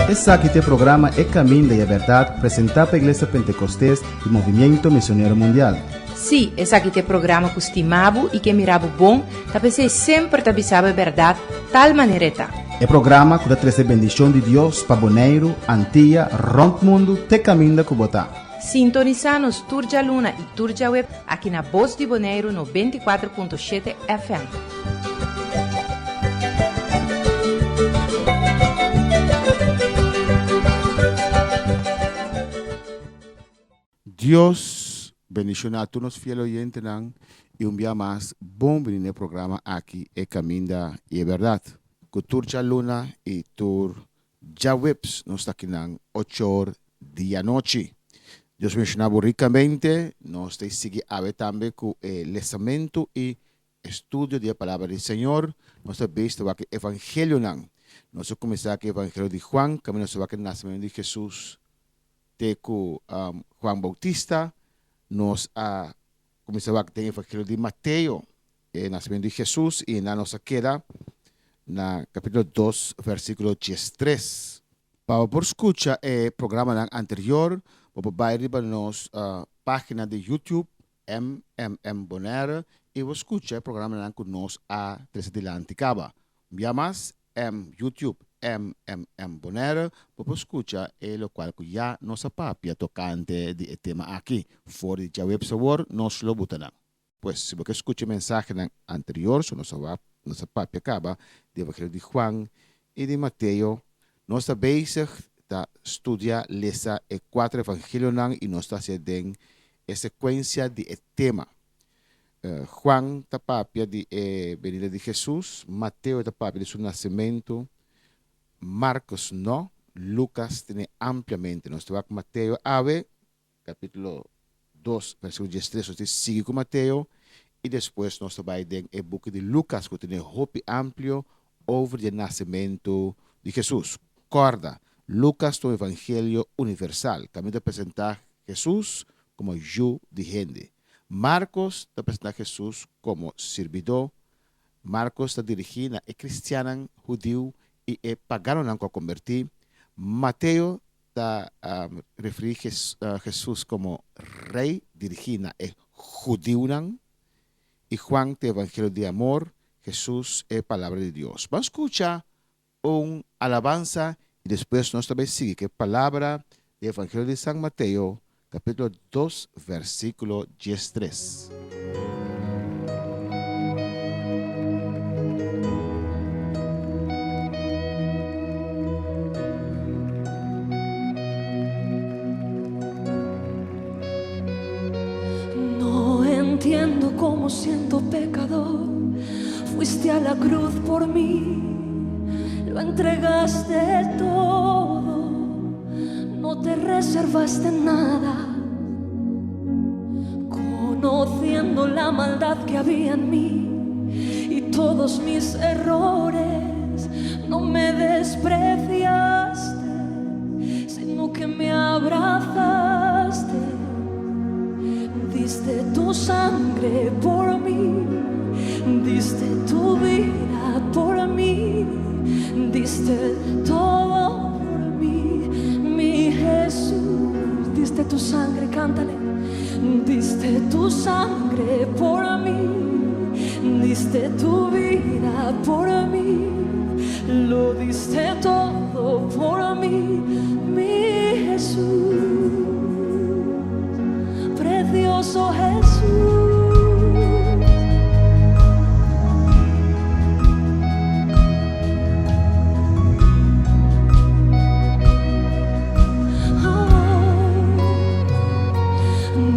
Esse aqui é o programa É Caminho da Verdade, apresentado pela Igreja Pentecostés do Movimento Missionário Mundial. Sim, esse aqui é o programa que estimava e que mirava bom, para ser sempre te avisava a verdade, tal maneira tá. É programa que traz a bendição de Deus para Bonaire, Antilha, Rompe Mundo, te caminho da Cubotá. Sintoniza-nos Turja Luna e Turja Web aqui na Voz de Bonaire no 24.7 FM. Dios bendicionar a todos los fieles oyentes y un día más, bom venir el programa aquí, El Camino y Verdad. Con Turja Luna y Tur Jawebs, nos está aquí en 8 horas de noche. Dios mencionaba ricamente, nos sigue a ver también con el lesamento y estudio de la palabra del Señor. Nos está visto que el Evangelio nos comenzamos con el Evangelio de Juan, camino se va que el nacimiento de Jesús. Teco Juan Bautista, nos começava a ter o Evangelho de Mateus, nascimento de Jesus, e na nossa queda, na capítulo 2, versículo 13. Para por escutar o programa anterior, para baixar para nossa página de YouTube, Bonaire, e você escuta o programa que nós a três de Anticaba. Via mais, YouTube, Bonaire, para escutar o qual já nossa papia tocante de tema aqui, fora de web sabor, nós lo botarão. Pois, se você escuta a mensagem anterior, nossa papia acaba de Evangelho de Juan e de Mateus, nós está bezig a estudar lesa e 4 Evangelhos e nós está fazendo a sequência de tema. Juan está papia de venida de Jesus, Mateus está papia de seu nascimento, Marcos no, Lucas tiene ampliamente. Nos va con Mateo, capítulo 2, versículo 13, usted sigue con Mateo, y después nos va a ir en el book de Lucas, que tiene hopi amplio sobre el nacimiento de Jesús. Corda, Lucas, tu evangelio universal, camino de presentar a Jesús como yo de gente. Marcos te presenta a Jesús como servidor. Marcos te dirige a cristiano, judío, y pagaron a convertir. Mateo refiere a Jesús como rey, dirigida a judío. Y Juan, el evangelio de amor, Jesús es palabra de Dios. Vamos a escuchar una alabanza y después nos también sigue que palabra del evangelio de San Mateo, capítulo 2, versículo 13. Entiendo cómo siendo pecador fuiste a la cruz por mí, lo entregaste todo, no te reservaste nada, conociendo la maldad que había en mí y todos mis errores, no me despreciaste, sino que me abrazaste. Diste tu sangre por mí, diste tu vida por mí, diste todo por mí, mi Jesús. Diste tu sangre, cántale. Diste tu sangre por mí, diste tu vida por mí, lo diste todo por mí, mi Jesús. Precioso Jesús.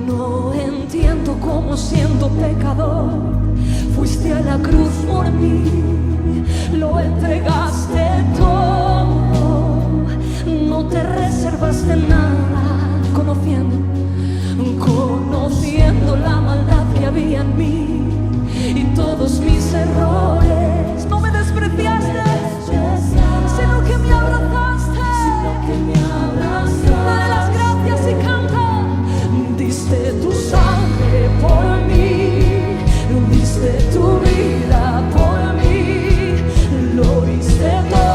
No entiendo cómo siendo pecador fuiste a la cruz por mí, lo entregaste todo, no te reservaste nada, conociendo la maldad que había en mí y todos mis errores, no me despreciaste, sino que me abrazaste. Dale las gracias y canta. Diste tu sangre por mí, diste tu vida por mí, lo diste todo.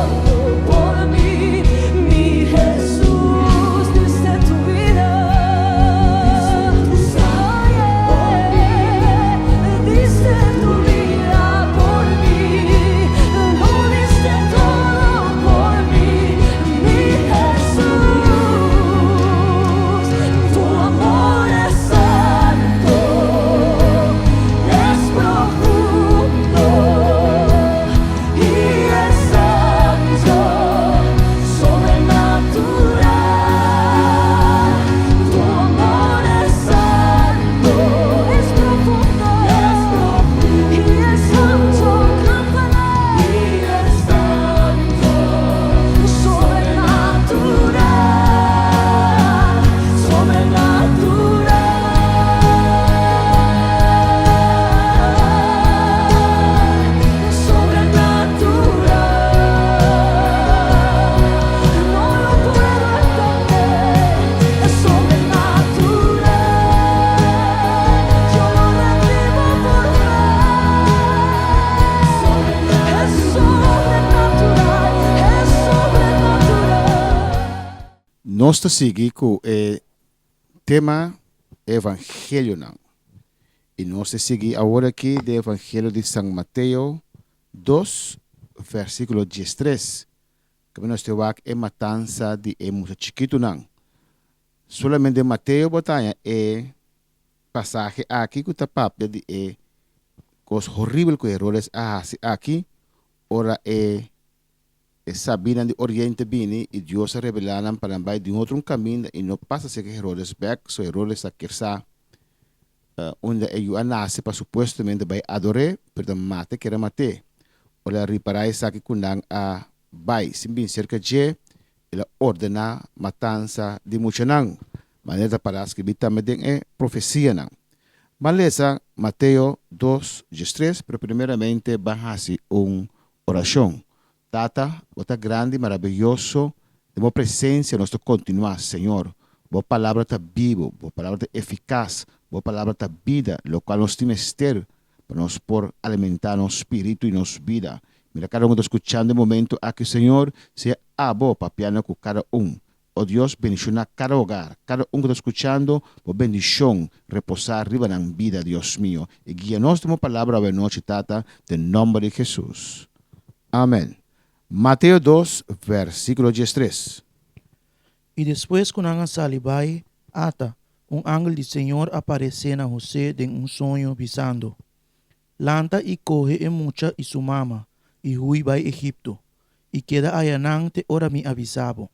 nós está seguindo com tema evangelho não. E nós está seguindo agora aqui do evangelho de São Mateus 2, versículo 13. Que nós temos aqui matança de muito chiquito não. Solamente Mateus botanha passagem aqui que está papo de coisas horríveis que errores aqui. Ora Sabina de Oriente Bini e Deus se revelaram para vai de outro caminho e não passa a ser errores back, so errores a querer onde eu nasce para supostamente vai adorar, pero mate que era mate. Ora reparar isso aqui quando a vai, sim bem cerca de ela ordena matança de muchanang. Maneira para escrever também profecia não. Maleza Mateus 2, 13, pero primeiramente vamos a oração. Tata, bota grande, maravilhoso, de uma presença, nós continuar, Senhor. Boa palavra está vivo, boa palavra está eficaz, boa palavra está vida, lo qual nós temos que ter para nós por alimentar nosso espírito e nossa vida. Mira, cada um está escutando no momento aqui, Senhor, seja abo para piano com cada um. Oh Deus, bendicionar cada hogar, cada um que está escutando, por bendição, reposar arriba na vida, Deus mío. E guia-nos de uma palavra a noite, Tata, em nome de Jesus. Amém. Mateus 2, versículo 13. E depois, quando ang salibay, ata, ángel do Senhor apareceu a José em sonho pisando. Lanta e coge e mucha e sua mama, e hui vai Egipto, e queda ayanang te ora mi avisabo.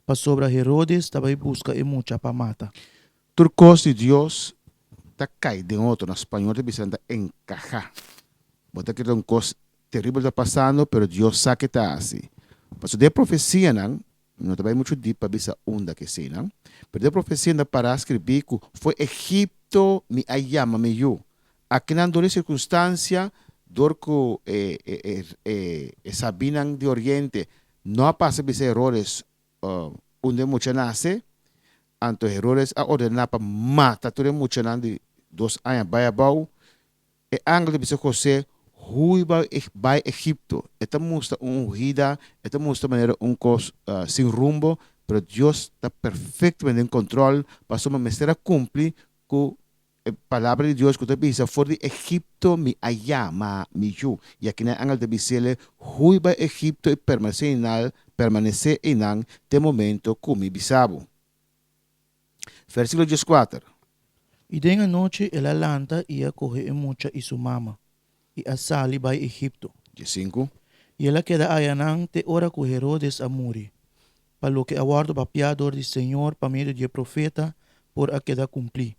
Pa sobra Herodes tabay busca e mucha pa mata. Turcos de Deus, tá cai de outro, na espanhol te bisanta encajar. Bota que cos terrível está passando, pero Deus sabe que está assim. Mas de profecia, não está muito deep para bisa onda que sim, não? Pero de profecia para escrever que foi Egipto me ayama me eu. Aqui na dor circunstância, dor que sabinan de Oriente, não passa bisa errores onde mucha nasce, anto errores a ordenar para matar todo mucha de 2 anos vai abau. E ángel de bisa José Hui vai Egipto. Esta mostra vida, esta mostra maneira cos sem rumbo, pero Deus está perfeitamente em controle para sua mestera cumprir com a palavra de Deus que está dizendo, for de Egipto me ayama me eu. E aqui na ángel de bisele, hui vai Egipto e permanecer em de momento como bisabo. Versículo 14. E den a noite ela lanta ia coge e mucha e sua mama. E a sali vai Egipto. 15. E ela queda ayanang te ora com Herodes a muri. Palo que aguardo papiador de Senhor pa meio de profeta por a queda cumprir.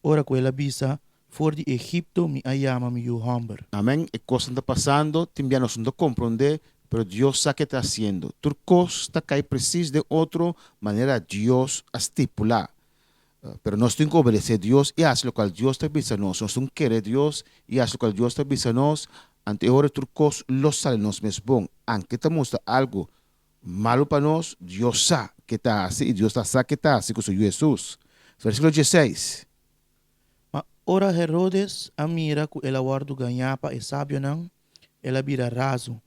Ora com ela bisa for de Egipto me ayama me you humber. Amém. E coisa está passando, também nós não compreender, pero Deus sabe o que está fazendo. Turcos está cai preciso de outra maneira Deus a estipular. Pero nós temos que obedecer a Deus e fazer o que Deus está dizendo. Nós temos que querer Deus e fazer o que Deus está dizendo. Ante hora turcos lo sale nos mesmo bom. Aunque estamos algo malo para nós, Deus sabe que está assim e Deus sabe que está assim com Jesus. Versículo 16. Ma ora Herodes a mira que ela guardo ganhapa e sábio nang, ela vira raso.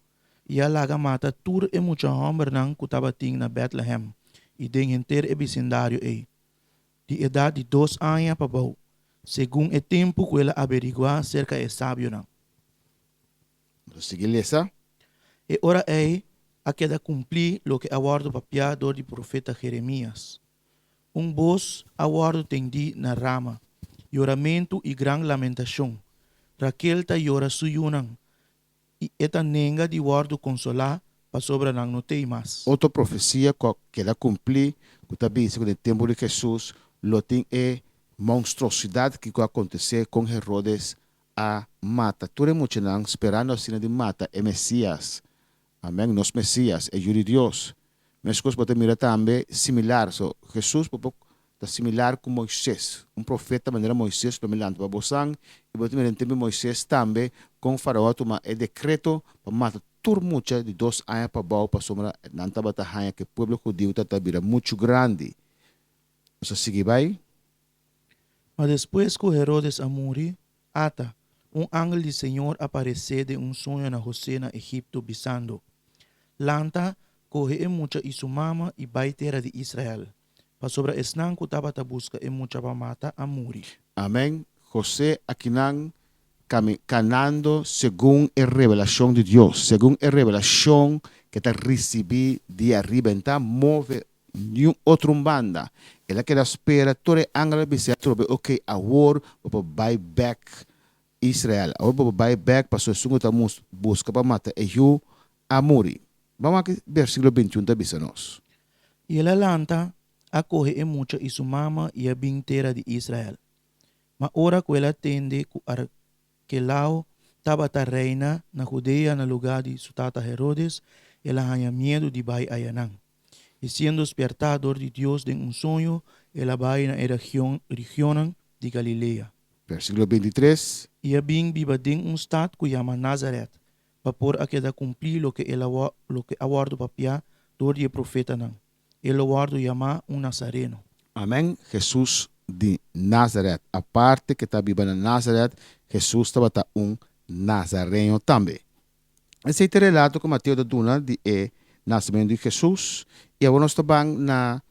E ela mata tur e mucha homem nang que estava na Bethlehem e den inteiro e vecindário ei. De idade de 2 anos para baixo, segundo o tempo que ela averigua cerca de sábio não. Seguir essa. E ora é a queda cumprir o que aguardo papiador do profeta Jeremias. Voz aguardo tendi na rama, lloramento e grande lamentação. Raquel ta llora suyunang, e eta nenga de guardo consolar para sobra não tem mais. Outra profecia que ela cumprir, que está bem, no tempo de Jesus, lo tem monstruosidade que vai acontecer com Herodes a mata. Tudo muito não esperando assim de mata é Messias. Amém. Nos Messias é o de Deus. Mas coisas pode mirar também similar. So, Jesus está similar com Moisés. Profeta maneira Moisés lo milando para bosan e pode mirar também Moisés também com Faraó toma decreto para matar tur mucha de 2 anos para baixo para sombra nanta batalha que o povo judeu está vira muito grande. Você sigue vai? Mas depois que Herodes a morir, ata, ángel do Senhor apareceu de sonho na José na Egipto bisando. Lanta, coge mucha y su mama y baitera de Israel. Pa sobre esnan kutaba ta busca mucha pa mata a muri. Amén. José Aquinán canando según la revelación de Dios, según la revelación que te recibí de arriba. Então, move nenhum outro banda. Ela que espera, toda angela bisa trobe, ok, agora vou buy back Israel. Agora vou buy back para sua sunga tamus busca para matar eu a muri. Vamos aqui, versículo 21 da bisa nós. Y el alanta acoge mucha y su mama y a bintera de Israel. Ma ora quella tende ku Arquelao tabata reina na Judea na lugar de su tata Herodes, ela hanya miedo de bai ayanang. Y siendo despertador de Dios de un sueño, ela bai na región de Galilea. Versículo 23. Y a bing biba ding un stad ku llama Nazaret, pa por a queda cumplir lo que aguardo papia dor de profeta nang. El aguardo llama un nazareno. Amém. Jesus de Nazaret. A parte que está viva na Nazaret, Jesus estava nazareno também. Esse é o relato que Mateus da Duna de nascimento de Jesus. E agora nós estamos na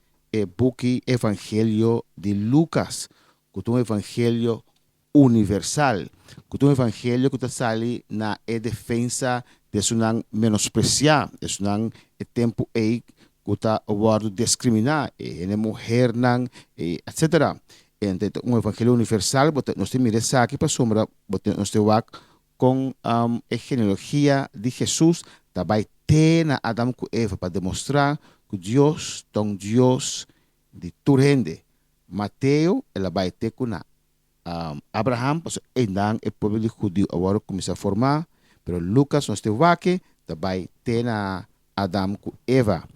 book Evangelho de Lucas, que é um evangelho universal, que é um evangelho que está sali na defesa de não menospreciar, de não tempo aí que está o discriminar, a mulher não, etc. Então, um evangelho universal, nós temos aqui para sombra, nós temos com a genealogia de Jesus, também tem na Adão e Eva para demonstrar que Deus é um Deus de toda gente. Mateus, ela vai ter com Abraham, ainda o povo de judeu agora começa a formar, mas Lucas, nós temos aqui, também tem na Adão e Eva.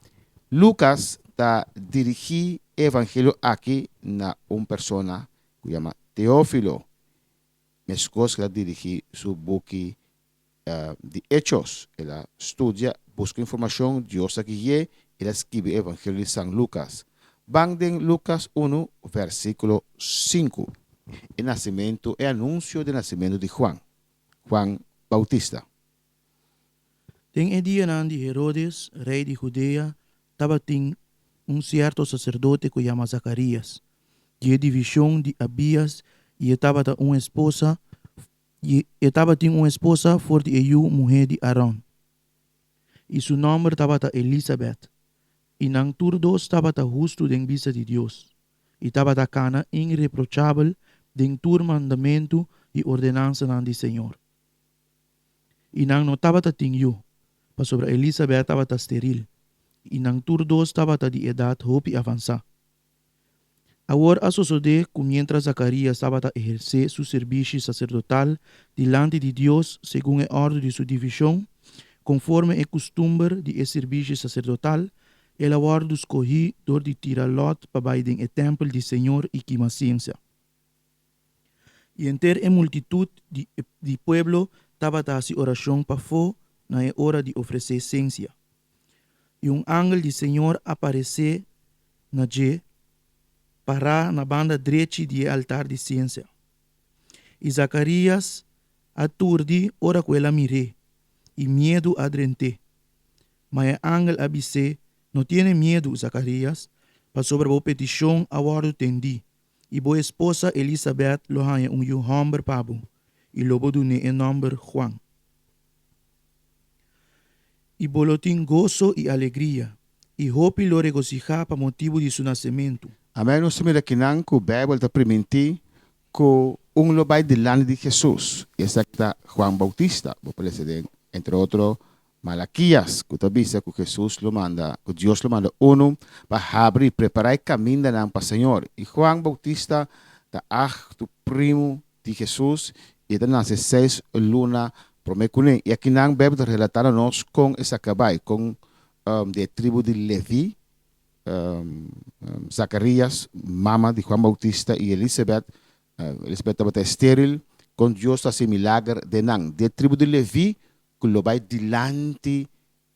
Lucas está dirigindo o evangelho aqui na uma pessoa que chama Teófilo. Mas que ela dirige seu book de Hechos. Ela estuda, busca informação, Deus aqui é, ela escreve o evangelho de São Lucas. Bang Lucas 1, versículo 5. O nascimento, o anúncio do nascimento de Juan Bautista. Tem e dia de Herodes, rei de Judea, estava tem um certo sacerdote que chama Zacarias, de divisão de Abias, e estava uma esposa, uma esposa forte e mulher de Arão. E seu nome estava Elizabeth. E nang turdo estava justo den vista de Deus. E estava cana irreprochável den tur mandamento e ordenança de Senhor. E nang não estava tinho, pa sobre Elizabeth estava esteril. E nang turdo estava de idade hopi avançar. Agora a suceder que mientras Zacarias estava a exercer su serviço sacerdotal delante de Deus segundo a ordem de sua divisão, conforme é costume de serviço sacerdotal, ele agora escolhi dor de tirar lot para baixo o templo do Senhor e que ciência. E entre a multitud de pueblo estava a fazer oração para fo na hora de oferecer ciência. E ángel do Senhor apareceu na je para na banda direita do altar de ciência. E Zacarias aturdi ora quella mire, e medo adrente. Mas o ángel abise, não tiene medo, Zacarias, para sobre a petição agora tendi. E boa esposa Elizabeth lo hanya homem pabo, e lobo dune o nome Juan. E bolotin gozo e alegria, e hopi lo regocija para motivo de su nascimento. Amém. Nós temos aqui que o Bíblia está permitindo que lobai delante de Jesus. Esse aqui está Juan Bautista, entre outros Malaquias, que está dizendo que Jesus lo manda, que Deus lo manda para abrir e preparar o caminho para o Senhor. E Juan Bautista está o primo de Jesus e está nasce 6 luna promecune. E aqui na Bíblia está relatando nós com essa cabai, com a tribo de Levi, Zacarias, mama de Juan Bautista, e Elizabeth. Elizabeth estava estéril, com Deus fazia milagre de Nang, de tribo de Levi, que lo vai delante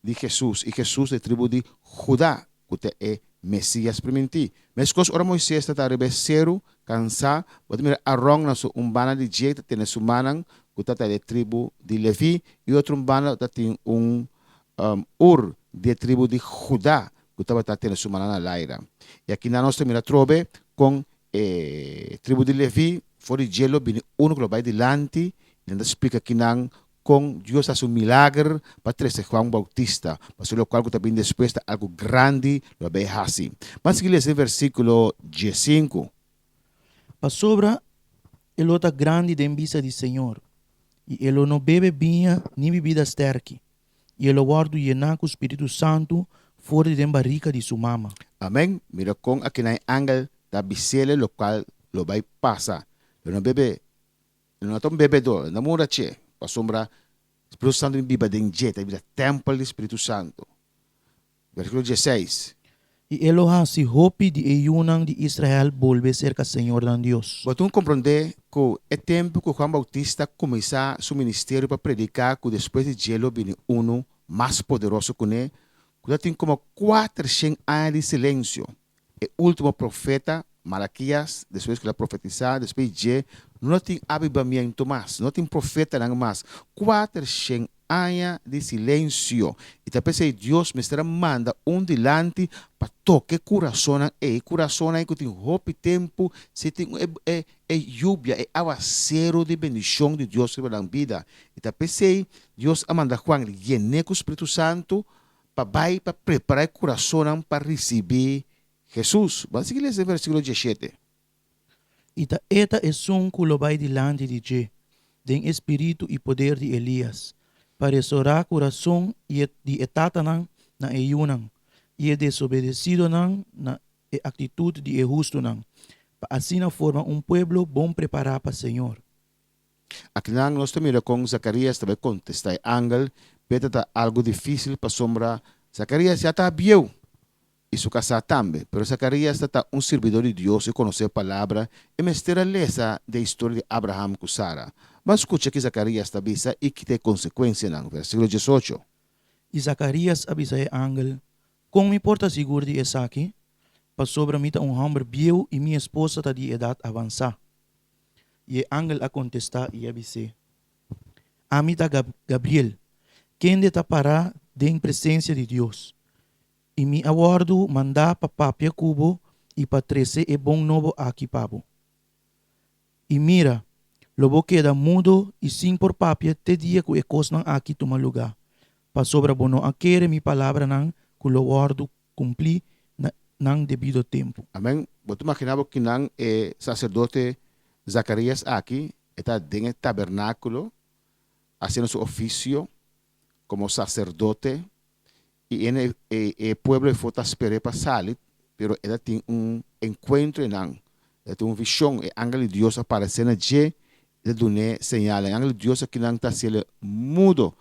de Jesus, e Jesus de tribo de Judá, que é Messias primiti. Mas quando ora Moisés está rebecero, cansado, pode mirar Arão na sua umbana de jeito, tem sua manang, que está de tribo de Levi, e outro umbana tem Ur de tribo de Judá, que estava tendo sua na Laira. E aqui na nossa mira trobe com tribo de Levi, fora de gelo, bem uno que vai delante, e ainda explica aqui não com Deus faz milagre para trazer João Bautista, mas o qual também depois algo grande lo vai assim. Mas que esse versículo 15. Pa sobra, ele está grande de vista do Senhor. E ele não bebe vinho nem bebida sterke. E ele guarda llenar com o Espírito Santo fora de barrica de sua mama. Amém? Mira com aqui na angel da bisele, lo qual lo vai passar. Ele não bebe, ele não é um bebedor, não mora che. Para sombra, o Espírito Santo em biba de jet, é templo do Espírito Santo. Versículo 16. E ele se hopi de ayunang de Israel volve cerca Senhor dan Deus. Você compreende que é tempo que João Bautista começar seu ministério para predicar que depois de gelo vem um mais poderoso que ele. Que tem como 400 anos de silêncio. O último profeta, Malaquias, depois que ele profetizar, depois de não tem avivamento mais, não tem profeta não mais. 400 anos de silêncio. E também se Deus me estará manda delante para tocar coração e coração que tem roupa tempo, se tem lluvia, aguacero de bendição de Deus sobre a vida. E também se Deus manda Juan llenar com o Espírito Santo para preparar o coração para receber Jesus. Vamos seguir esse versículo 17. Ita eta esun kulobay dilante de Je, den espírito e poder de Elias, para restaurar coração e de etata na ayunang, e desobedecido na atitude de justo para assim formar pueblo bom preparado para o Senhor. Aqui nós também com Zacarias também contesta ángel, peta algo difícil para sombra. Zacarias já está viu. E sua casa também, pero Zacarias está servidor de Deus e conhece a palavra e mestra lesa da história de Abraham com Sara. Mas escuta que Zacarias avisa e que tem consequência no versículo 18. E Zacarias avisa a ángel, como me porta seguro de aqui, para sobre mim homem viu e minha esposa está de idade avançada. E o ángel a contestar e avisa, a mim está Gabriel, quem está para em presença de Deus. E me aguardo mandar para papia cubo e para 13 bom novo aqui pabo. E mira, lobo queda mudo e sim por papia te dia que ecos nang aqui toma lugar. Pa sobra bono aquere mi palavra nang que lo guardo cumpli nang debido tempo. Amém. Você imaginava que não sacerdote Zacarias aqui está dentro do tabernáculo, fazendo seu ofício como sacerdote. E o povo foi esperar para sair, pero ele tem encontro não, ele tem visão, e ángel de Deus aparece na dia, ele dá sinal, o ángel de Deus que não está sendo mudo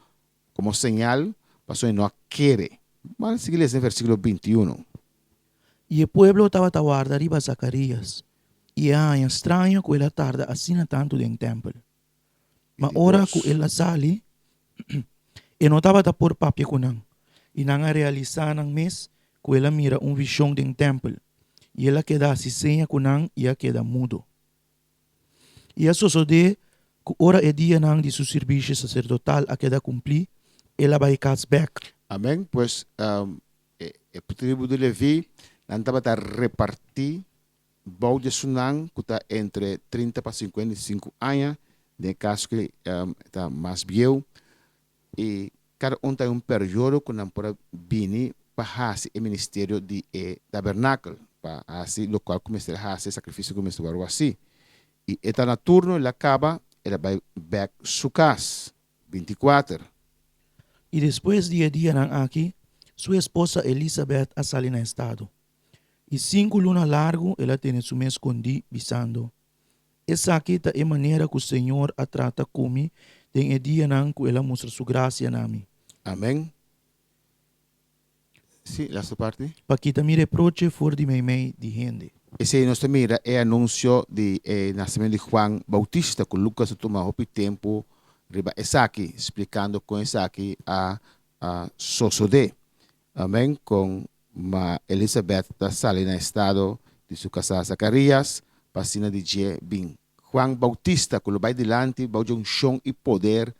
como sinal, para não querer. Vamos seguir esse versículo 21. E o povo estava a guardar arriba Zacarias, e é estranho que ele tarda assim tanto dentro do templo. Mas ora que ele sali, e não estava a pôr papel com não. E nang realizar ng mes, que ela mira visão do templo. E ela queda se senha com nang, e ela queda mudo. E a sucede que ora é dia nang de seu serviço sacerdotal a queda cumprir, ela vai back. Amém. Pois o tribo de Levi não estava a repartir bom de Sunang, que está entre 30 para 55 anos, de caso que está mais velho. E cada tem período que não pode vir para fazer o ministério de tabernáculo, para assim o qual começa a fazer sacrifício como este barulho assim. E está na turno, ele acaba, ele vai back sua casa, 24. E depois de dia nang aqui, sua esposa Elizabeth a sali na estado. E 5 lunas largo, ela tem su mês escondi, bisando. Essa aqui é a maneira que o Senhor a trata comigo, tem o dia nang que ela mostra sua graça na mim. Amém. Sim, essa parte. Para que me reproche for de mei de gente. Esse nós mira é anúncio de nascimento de Juan Bautista, que Lucas toma o tempo riba essa aqui, explicando com essa aqui a Sosode. Amém. Com Elizabeth da sala na estado de sua casa Zacarias, pasina de J. Bin. Juan Bautista, que vai delante, vai de unção e poder,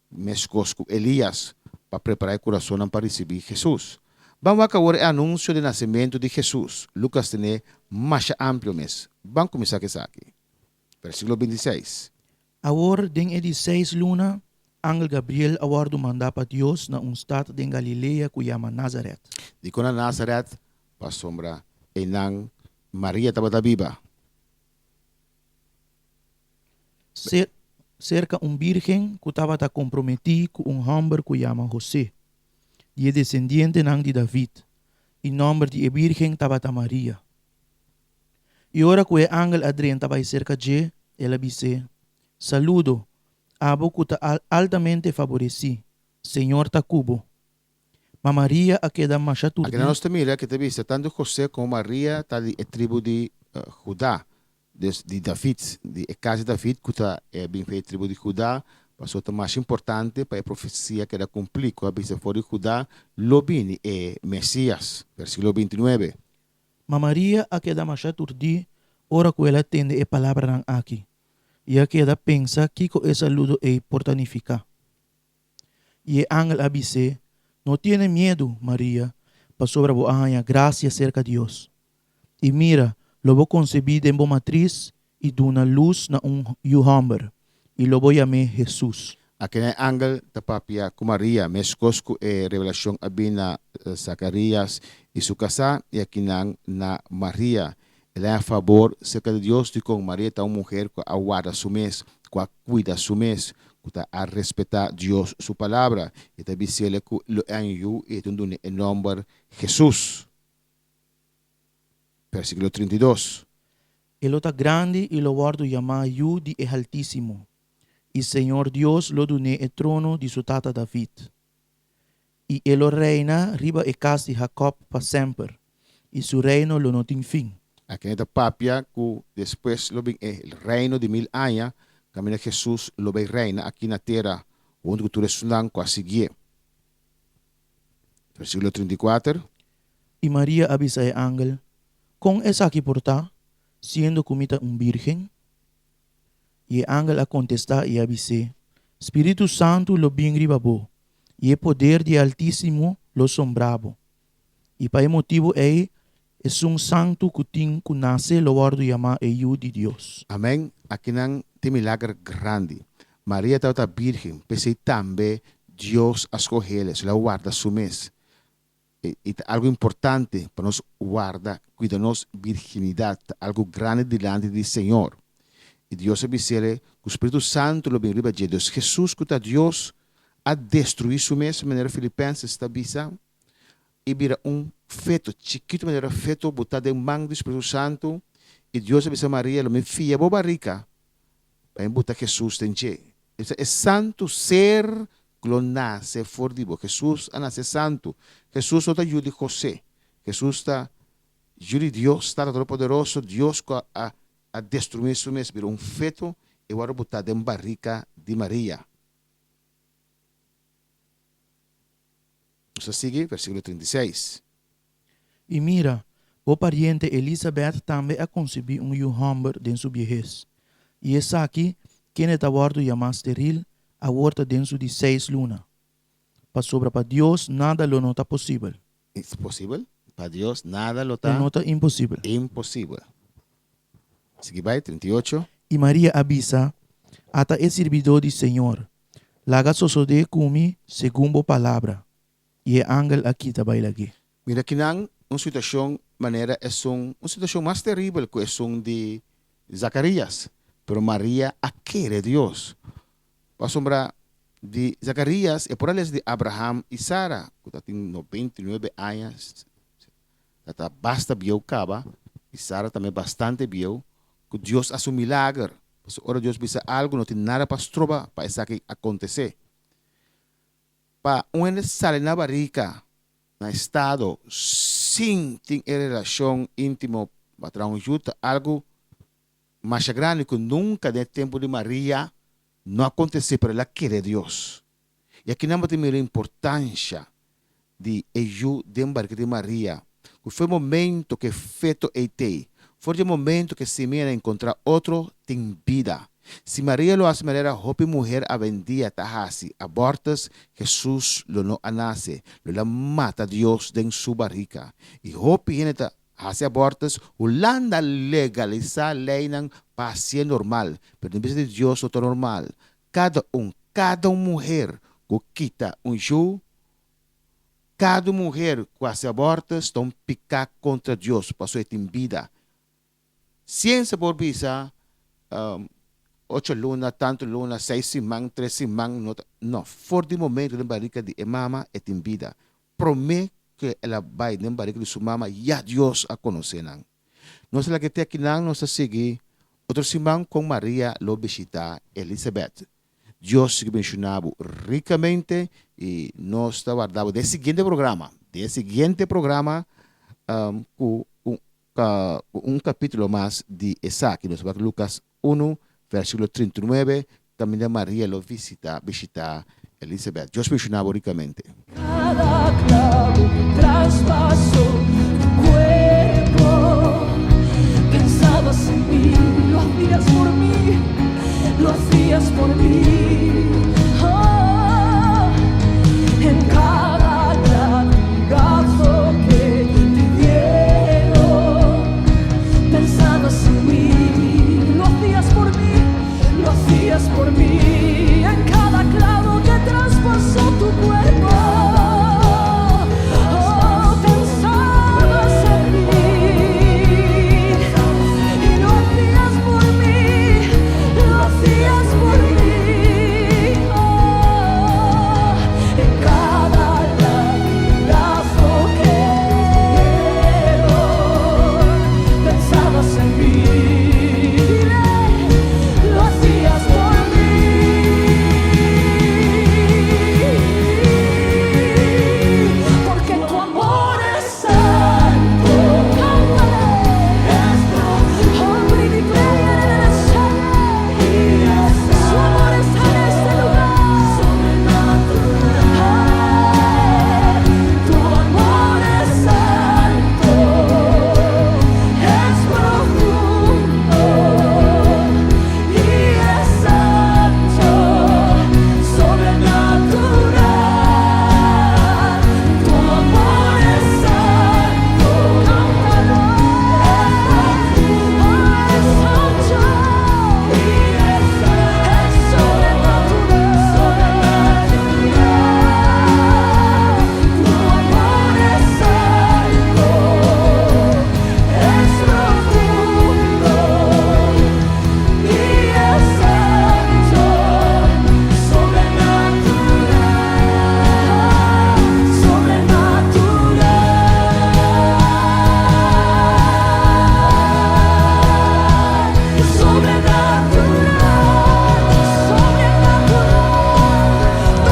mescos com Elias, para preparar o coração para receber Jesus. Vamos acabar o anúncio do nascimento de Jesus. Lucas tem mais amplo mesmo. Vamos começar aqui. Versículo 26. Agora, den 16 luna, Angel Gabriel awardo manda pa Dios na stad den Galilea kuyama Nazaret. Di ko na Nazareth, pasombra, enang Maria Tabatabiba. Cerca virgen kutaba ta comprometi ku hombre kuyama José. Y descendiente nang di David. Y nombre di virgen tabata Maria. Y ora kue angel adrien tabay cerca je, ela bise, saludo, abo kuta altamente favoreci, Señor takubo. Ma Maria a queda mashaturdi. Aqui na nossa família, que te viste, tanto José como Maria, está de tribo de Judá, de David, de casa de David, que está bem feito tribo de Judá, passou a mais importante para a profecia que era cumprir, que a fora de Judá, Lobini é Messias, versículo 29. Ma Maria a queda mashaturdi, ora que ela tende e palavra nang aki. E a queda pensa kiko e saludo e portanifica. E angel abise, no tiene miedo, María, pa sobra bo ahaya gracia cerca Dios. Y mira, lo voy concebir en bo matriz y duna luz na hombre, y lo voy a llamar Jesús. Aqui na angel da papia com Maria, mescos com a revelação abina Zacarias e sua casa, e aqui na Maria, ela é a favor cerca de Deus, de com Maria está uma mulher que aguarda su mês, que cuida su mês, que está a respeitar Deus, sua palavra, e também se ele que lo enviou e tem em nome Jesus. Versículo 32. El está grande y lo guardo llamar yu di el Altísimo. Y Señor Dios lo dune el trono de su tata David. Y él lo reina riba e casa de Jacob para siempre. Y su reino lo no tiene fin. Aqui nesta papia, que depois lo bem o reino de 1000 anos, camina Jesus lo bem reina aqui na terra, onde tu resulang com a seguir. Versículo 34. Y María avisa al ángel, con esa aquí porta, siendo comita un virgen. Y el ángel a contestar y avise, Espíritu Santo lo bien ribabo, y el poder de Altísimo lo sombrabo. Y para el motivo es un santo que nace lo guardo llamar el de Dios. Amém. Aqui não tem milagre grande. Maria estava virgem, pensei também Deus escolheu, ela guarda su mês. E algo importante para nós guardar, cuidar nossa virginidade, algo grande diante do Senhor. E Deus avisou que o Espírito Santo lo bem riba de Deus. Jesus, que está Deus, a destruir su mês, de maneira Filipenses está avisando, e vira feto, chiquito, maneira feto, botado em mão do Espírito Santo, e Deus avisa Maria, lo me fia boba rica, para botar Jesus em je. É santo ser que lo nasce for de bo. Jesus a nasce santo. Jesus está ajuda José. Jesus está ajuda Deus, está todo poderoso, Deus a destruir su mês, vira feto, e agora botado em barrica de Maria. Vamos a seguir, versículo 36. Y mira, o pariente Elizabeth también ha concebido un hombre en su vejez. Y es aquí quien está guardo llamado estéril, a huerta de su 16 luna. Para sobra para Dios nada lo nota posible. ¿Es posible? Para Dios nada lo Lo está nota imposible. imposible. Sigue, vai, 38. Y María avisa, hasta el servidor del Señor, la haga sosode kumi según bo palabra. Y el ángel aquí está bailagi. Mira que não, uma situação maneira é uma situação mais terrível que é de Zacarias. Pero Maria a querer Deus. Para sombra de Zacarias é por eles de Abraham e Sara, que tem 99 anos. Está basta bieu caba e Sara também bastante bieu. Que Deus faz milagre. Mas ora Deus bisa algo, não tem nada para trobar para isso que acontecer. Para sale na barriga, na estado, sim, tem relação íntima, para ajuda algo mais grande que nunca no tempo de Maria não aconteceu, para ela querer Deus. E aqui não tem a importância de ajuda de embarque de Maria, que foi o momento que feito eitei, foi o momento que se me encontrar outro tem vida. Si María lo hace manera, hopi mujer a vendía tahasi, abortas, Jesús lo no nace, lo la mata Dios en su barriga. Y hopi geneta hace abortos, Holanda legaliza ley ng pasien normal, pero en vez de Dios otro normal. Cada mujer que quita yo, cada mujer que hace abortos, estão picar contra Deus, para sua vida. Ciência por visa, 8 lunas, tanto lunas, 6 semanas, 3 semanas, não. For de momento, na barriga de mama é tem vida. Promete que ela vai na barriga de sua mama, e Deus a conhecer. Nós lá que tem aqui, nós seguir, outro semana com Maria, lo visita Elizabeth. Dios sigue mencionado ricamente y nos está guardado del siguiente programa. Un capítulo más de Isaac, nos va a Lucas 1, versículo 39, también María lo visita Elizabeth. Dios mencionado ricamente. Cada clavo traspasó tu cuerpo, pensabas en mí, lo hacías por mí, lo hacías por mí. Oh, en cada latigazo que te dieron, pensabas en mí, lo hacías por mí, lo hacías por mí. En cada clavo que traspasó tu cuerpo, oh, pensabas en mí y lo hacías por mí, lo hacías por mí. Oh, en cada latigazo que dieron, pensabas en mí, lo hacías por mí. Porque tu amor es santo, hombre y creer en su amor está en este lugar, tu amor es santo, es profundo y es santo, sobrenatural. Tu amor es santo, cántalo, es santo y es sobrenatural. Tu amor es santo, es profundo y es santo, sobrenatural, no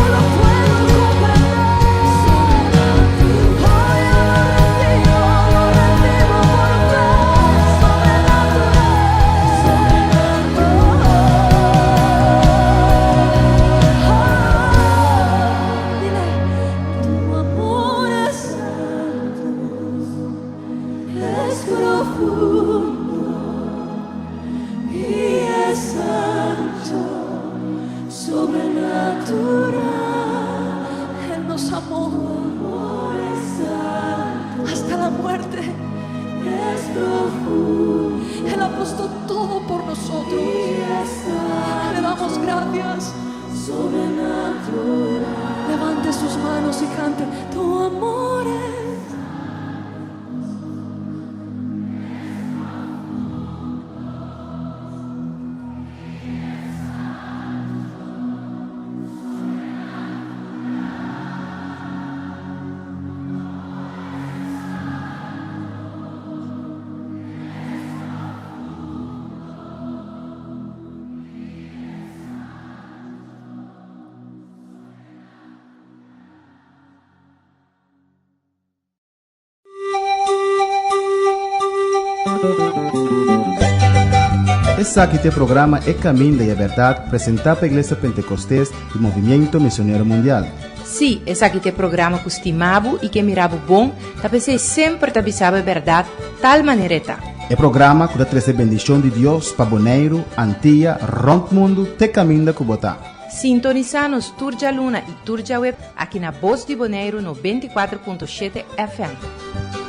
lo puedo comprender. Hoy lo recibo por fe, dile, tu amor es santo, es profundo y es santo, sobrenatural. Él nos amó hasta la muerte, es profundo. Él ha puesto todo por nosotros. Le damos gracias. Sobrenatural. Levante sus manos y cante. Tu amor es. Esse aqui tem programa É Caminho da Verdade, apresentado pela Igreja Pentecostés e Movimento Missionário Mundial. Sì, essa aqui te programa costumavo e que miravo bom, ta pensei sempre ta bisava verdade, tal maneira tá. É programa que traz a bendição de Deus para Bonaire, Antilha, Rond Mundo, te caminda com botar. Sintoniza-nos Turja Luna e Turja Web aqui na Voz de Bonaire 94.7 FM.